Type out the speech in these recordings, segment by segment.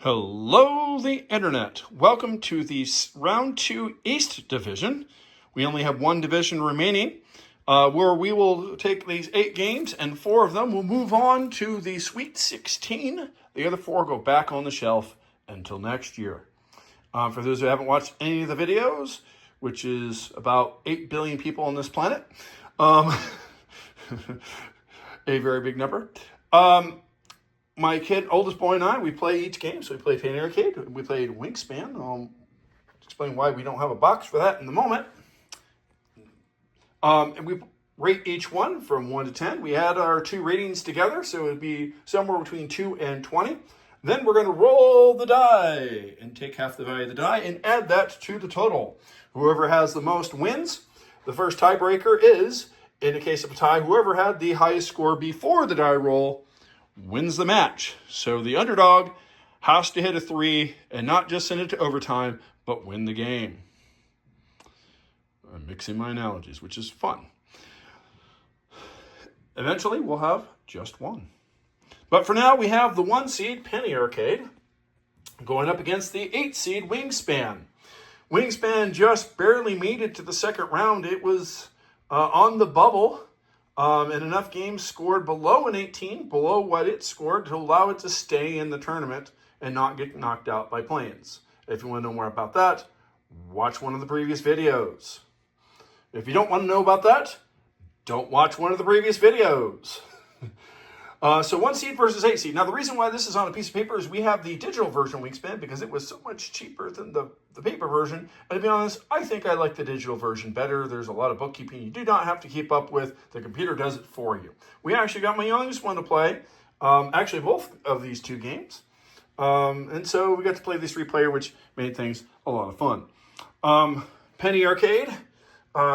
Hello, the internet. Welcome to the Round 2 East Division. We only have one division remaining, where we will take these 8 games, and 4 of them will move on to the Sweet 16. The other 4 go back on the shelf until next year. For those who haven't watched any of the videos, which is about 8 billion people on this planet, a very big number. My oldest boy and I, we play each game. So we play Penny Arcade, we played Wingspan. I'll explain why we don't have a box for that in the moment. And we rate each one from 1 to 10. We add our 2 ratings together, so it would be somewhere between 2 and 20. Then we're going to roll the die and take half the value of the die and add that to the total. Whoever has the most wins. The first tiebreaker is, in the case of a tie, whoever had the highest score before the die roll wins the match. So the underdog has to hit a 3 and not just send it to overtime, but win the game. I'm mixing my analogies, which is fun. Eventually, we'll have just one. But for now, we have the 1 seed Penny Arcade going up against the 8 seed Wingspan. Wingspan just barely made it to the second round. It was on the bubble. And enough games scored below an 18, below what it scored, to allow it to stay in the tournament and not get knocked out by Plains. If you want to know more about that, watch one of the previous videos. If you don't want to know about that, don't watch one of the previous videos. So 1 seed versus 8 seed. Now, the reason why this is on a piece of paper is we have the digital version of Wingspan because it was so much cheaper than the paper version. And to be honest, I think I like the digital version better. There's a lot of bookkeeping you do not have to keep up with. The computer does it for you. We actually got my youngest one to play, actually both of these 2 games. And so we got to play this 3-player, which made things a lot of fun. Penny Arcade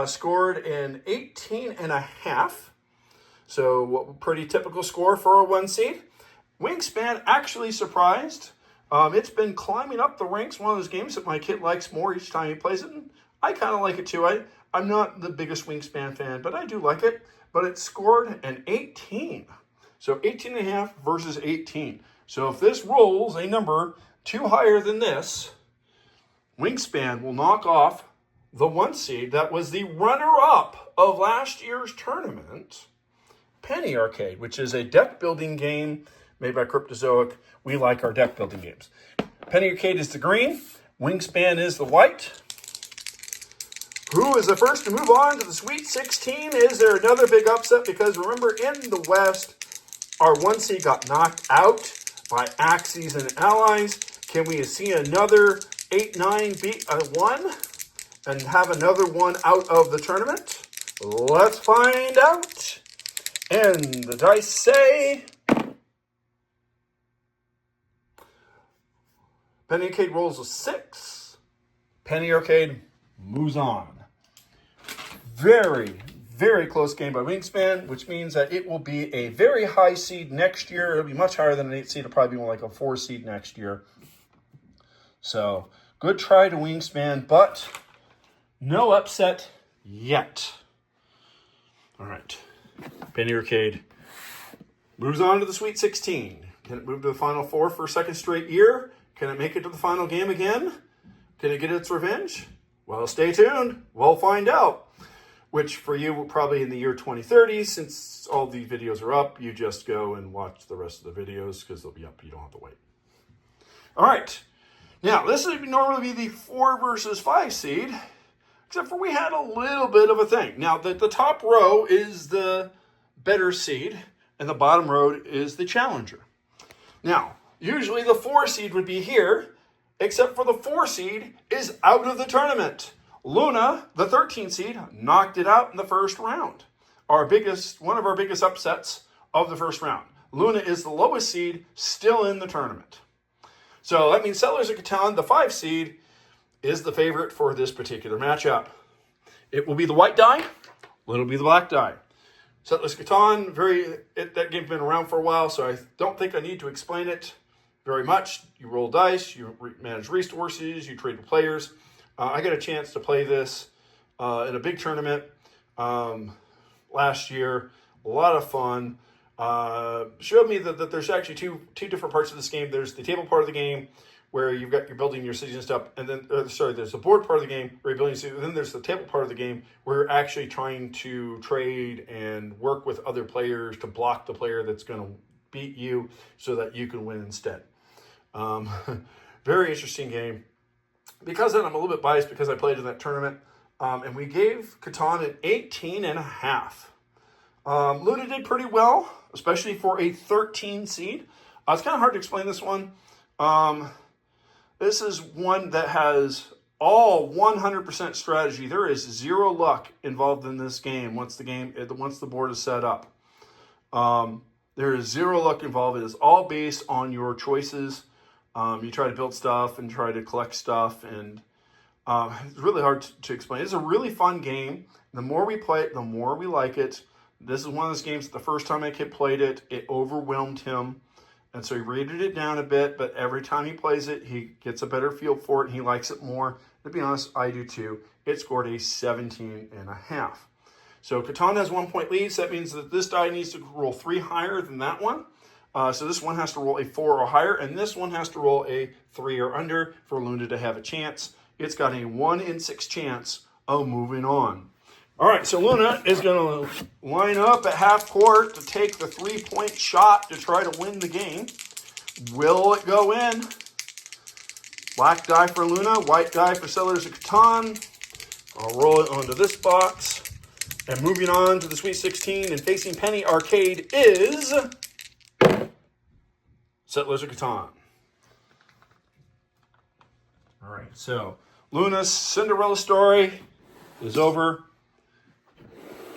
scored an 18.5. So pretty typical score for a 1 seed. Wingspan actually surprised. It's been climbing up the ranks. One of those games that my kid likes more each time he plays it. And I kind of like it too. I'm not the biggest Wingspan fan, but I do like it. But it scored an 18. So 18.5 versus 18. So if this rolls a number too higher than this, Wingspan will knock off the 1 seed that was the runner-up of last year's tournament, Penny Arcade, which is a deck building game made by Cryptozoic. We like our deck building games. Penny Arcade is the green. Wingspan is the white. Who is the first to move on to the Sweet 16? Is there another big upset? Because remember, in the West, our 1 seed got knocked out by Axes and Allies. Can we see another 8-9 beat a 1 and have another one out of the tournament? Let's find out. And the dice say Penny Arcade rolls a 6. Penny Arcade moves on. Very, very close game by Wingspan, which means that it will be a very high seed next year. It'll be much higher than an 8 seed. It'll probably be more like a 4 seed next year. So, good try to Wingspan, but no upset yet. All right. Penny Arcade moves on to the Sweet 16. Can it move to the Final 4 for a second straight year? Can it make it to the final game again? Can it get its revenge? Well, stay tuned. We'll find out. Which for you will probably in the year 2030, since all the videos are up, you just go and watch the rest of the videos because they'll be up. You don't have to wait. All right. Now, this would normally be the 4 versus 5 seed. Except for we had a little bit of a thing. Now, the top row is the better seed, and the bottom row is the challenger. Now, usually the 4 seed would be here, except for the 4 seed is out of the tournament. Luna, the 13 seed, knocked it out in the first round. One of our biggest upsets of the first round. Luna is the lowest seed, still in the tournament. So that means Settlers of Catan, the 5 seed, is the favorite for this particular matchup. It will be the white die. It'll be the black die. Settlers of Catan, that game's been around for a while, so I don't think I need to explain it very much. You roll dice, you manage resources, you trade with players. I got a chance to play this in a big tournament last year. A lot of fun. showed me that there's actually two different parts of this game. There's the table part of the game where you're building your cities and stuff, and then there's the board part of the game where you're building cities, and then there's the table part of the game where you're actually trying to trade and work with other players to block the player that's going to beat you so that you can win instead. Very interesting game. Because of that, I'm a little bit biased because I played in that tournament, and we gave Catan an 18.5. Luna did pretty well, especially for a 13 seed. It's kind of hard to explain this one. This is one that has all 100% strategy. There is zero luck involved in this game once the board is set up. There is zero luck involved. It is all based on your choices. You try to build stuff and try to collect stuff, and it's really hard to explain. It's a really fun game. The more we play it, the more we like it. This is one of those games that the first time my kid played it, it overwhelmed him. And so he rated it down a bit, but every time he plays it, he gets a better feel for it and he likes it more. To be honest, I do too. It scored a 17.5. So Catan has 1 point lead, so that means that this die needs to roll 3 higher than that one. So this one has to roll a 4 or higher, and this one has to roll a 3 or under for Luna to have a chance. It's got a 1 in 6 chance of moving on. All right, so Luna is going to line up at half court to take the 3-point shot to try to win the game. Will it go in? Black die for Luna, white die for Settlers of Catan. I'll roll it onto this box. And moving on to the Sweet 16 and facing Penny Arcade is Settlers of Catan. All right, so Luna's Cinderella story is over.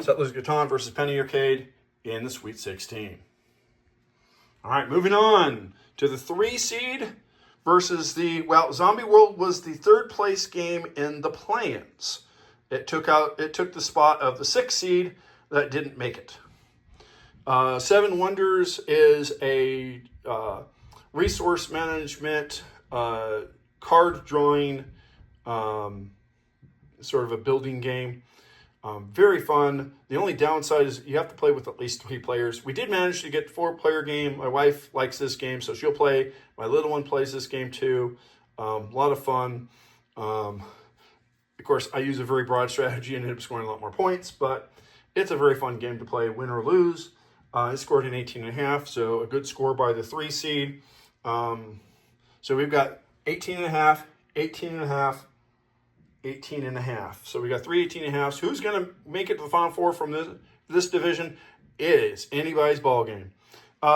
Settlers of Catan versus Penny Arcade in the Sweet 16. All right, moving on to the 3 seed versus Zombie World was the 3rd place game in the play-ins. It took the spot of the 6 seed that didn't make it. 7 Wonders is a resource management, card drawing, sort of a building game. Very fun. The only downside is you have to play with at least 3 players. We did manage to get 4-player game. My wife likes this game, so she'll play. My little one plays this game too. A lot of fun. Of course, I use a very broad strategy and end up scoring a lot more points, but it's a very fun game to play, win or lose. It scored an 18.5, so a good score by the 3 seed. So we've got 18.5, 18.5, 18.5. So we got 3 18.5s. Who's going to make it to the Final Four from this division is anybody's ball game.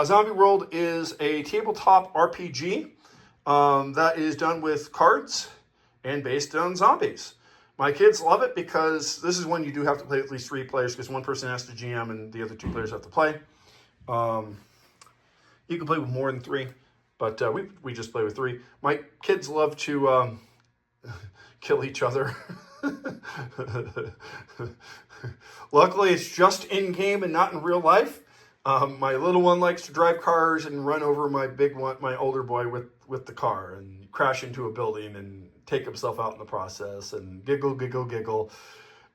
Zombie World is a tabletop RPG that is done with cards and based on zombies. My kids love it because this is one you do have to play at least 3 players because one person has to GM and the other 2 players have to play. You can play with more than 3, but we just play with 3. My kids love to kill each other. Luckily, it's just in-game and not in real life. My little one likes to drive cars and run over my big one, my older boy, with the car and crash into a building and take himself out in the process and giggle, giggle, giggle.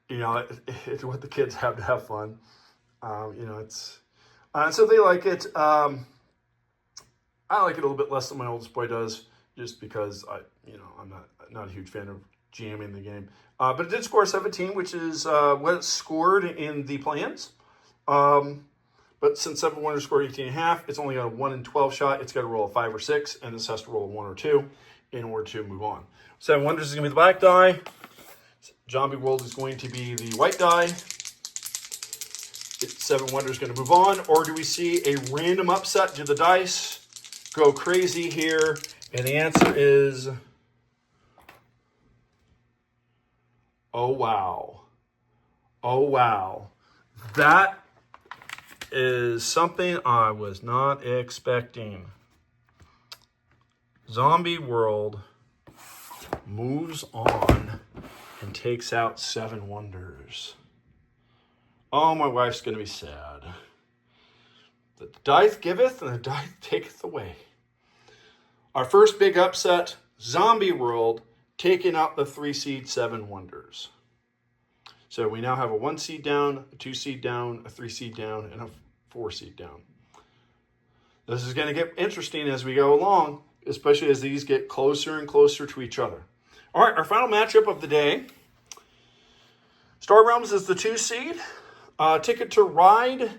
You know, it's what the kids have to have fun. You know, it's so they like it. I like it a little bit less than my oldest boy does, just because I'm not a huge fan of jamming the game. But it did score 17, which is what it scored in the plans. But since 7 Wonders scored 18.5, it's only got a 1 in 12 shot. It's got to roll a 5 or 6, and this has to roll a 1 or 2 in order to move on. 7 Wonders is going to be the black die. Zombie World is going to be the white die. 7 Wonders is going to move on, or do we see a random upset? Do the dice go crazy here? And the answer is, oh wow. Oh wow. That is something I was not expecting. Zombie World moves on and takes out 7 Wonders. Oh, my wife's going to be sad. The dice giveth and the dice taketh away. Our first big upset, Zombie World, taking out the 3 seed 7 Wonders. So we now have a 1 seed down, a 2 seed down, a 3 seed down, and a 4 seed down. This is going to get interesting as we go along, especially as these get closer and closer to each other. All right, our final matchup of the day. Star Realms is the 2 seed. Ticket to Ride,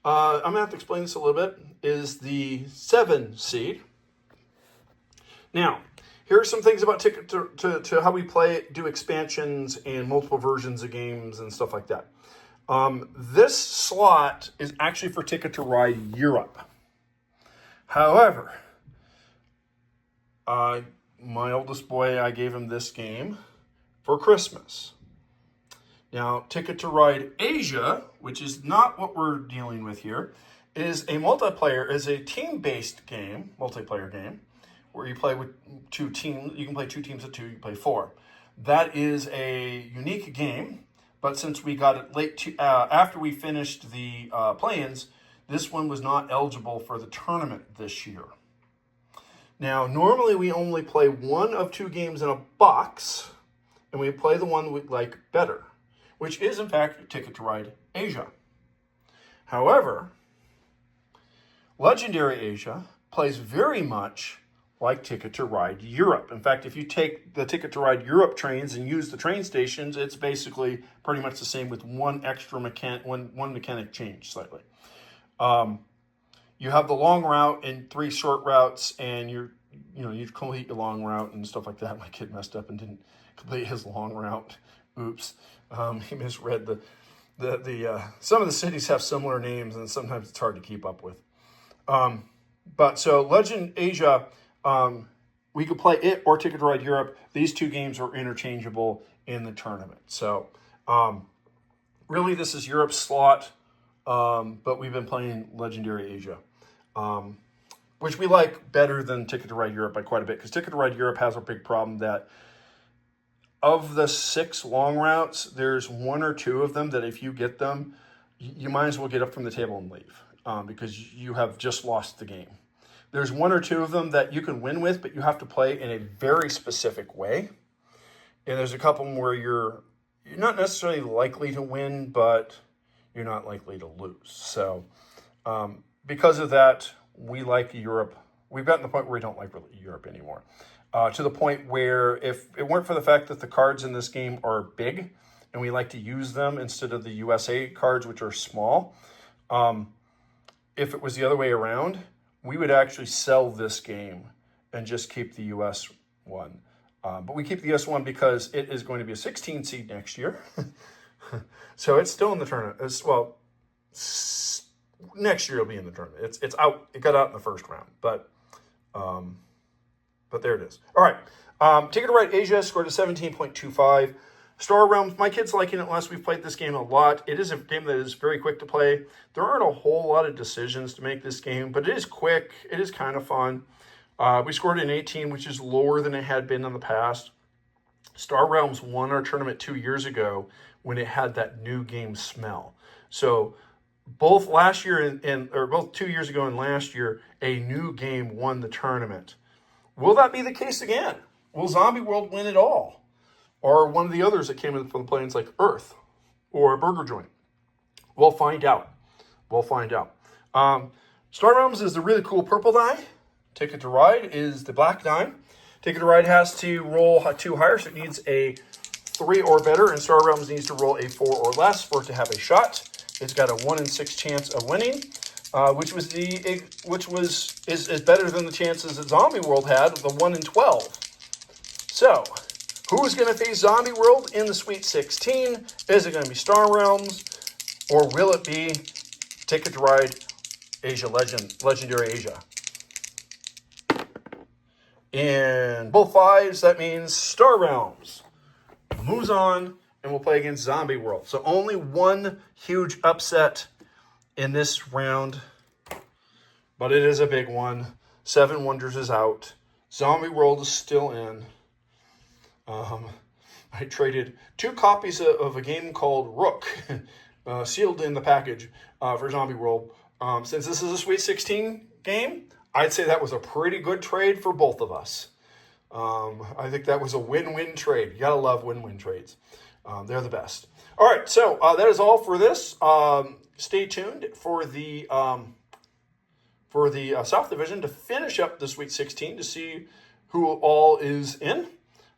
I'm going to have to explain this a little bit, is the 7 seed. Now, here are some things about Ticket to how we play it, do expansions and multiple versions of games and stuff like that. This slot is actually for Ticket to Ride Europe. However, my oldest boy, I gave him this game for Christmas. Now, Ticket to Ride Asia, which is not what we're dealing with here, is a team-based game, multiplayer game, where you play with 2 teams. You can play 2 teams of 2, you can play 4. That is a unique game, but since we got it late after we finished the play-ins, this one was not eligible for the tournament this year. Now, normally we only play 1 of 2 games in a box, and we play the one we like better, which is, in fact, Ticket to Ride Asia. However, Legendary Asia plays very much like Ticket to Ride Europe. In fact, if you take the Ticket to Ride Europe trains and use the train stations, it's basically pretty much the same with one mechanic change slightly. You have the long route and 3 short routes, and you complete your long route and stuff like that. My kid messed up and didn't complete his long route. Oops. He misread some of the cities have similar names, and sometimes it's hard to keep up with. But so Legend Asia, we could play it or Ticket to Ride Europe. These 2 games are interchangeable in the tournament. So really this is Europe's slot, but we've been playing Legendary Asia, which we like better than Ticket to Ride Europe by quite a bit, because Ticket to Ride Europe has a big problem that of the 6 long routes, there's 1 or 2 of them that if you get them, you might as well get up from the table and leave, because you have just lost the game. There's 1 or 2 of them that you can win with, but you have to play in a very specific way. And there's a couple where you're not necessarily likely to win, but you're not likely to lose. So because of that, we like Europe. We've gotten to the point where we don't like Europe anymore. To the point where if it weren't for the fact that the cards in this game are big and we like to use them instead of the USA cards, which are small, if it was the other way around, we would actually sell this game and just keep the US one. But we keep the US one because it is going to be a 16 seed next year. So it's still in the tournament. Next year it'll be in the tournament. It's out. It got out in the first round, but there it is. All right. Ticket to Ride Asia scored a 17.25. Star Realms, my kid's liking it less. We've played this game a lot. It is a game that is very quick to play. There aren't a whole lot of decisions to make this game, but it is quick. It is kind of fun. We scored an 18, which is lower than it had been in the past. Star Realms won our tournament 2 years ago when it had that new game smell. So both last year or both 2 years ago and last year, a new game won the tournament. Will that be the case again? Will Zombie World win it all? Or one of the others that came in from the planes like Earth or Burger Joint? We'll find out. We'll find out. Star Realms is the really cool purple die. Ticket to Ride is the black die. Ticket to Ride has to roll 2 higher, so it needs a 3 or better, and Star Realms needs to roll a 4 or less for it to have a shot. It's got a 1 in 6 chance of winning, which is better than the chances that Zombie World had, the 1 in 12. So, who's going to face Zombie World in the Sweet 16? Is it going to be Star Realms, or will it be Ticket to Ride Asia Legendary Asia? In both 5s, that means Star Realms moves on and will play against Zombie World. So only one huge upset in this round, but it is a big one. 7 Wonders is out. Zombie World is still in. I traded 2 copies of a game called Rook, sealed in the package, for Zombie World. Since this is a Sweet 16 game, I'd say that was a pretty good trade for both of us. I think that was a win-win trade. You gotta love win-win trades. They're the best. All right, so that is all for this. Stay tuned for the for the South Division to finish up the Sweet 16 to see who all is in.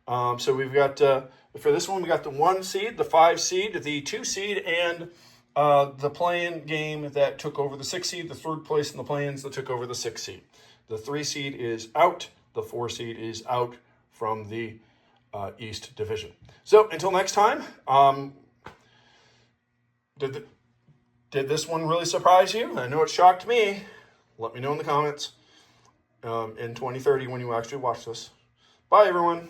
So we've got, for this one, we got the 1 seed, the 5 seed, the 2 seed, and the play-in game that took over the 6 seed, the 3rd place in the play-ins that took over the 6 seed. The 3 seed is out. The 4 seed is out from the East Division. So until next time, did this one really surprise you? I know it shocked me. Let me know in the comments in 2030 when you actually watch this. Bye, everyone.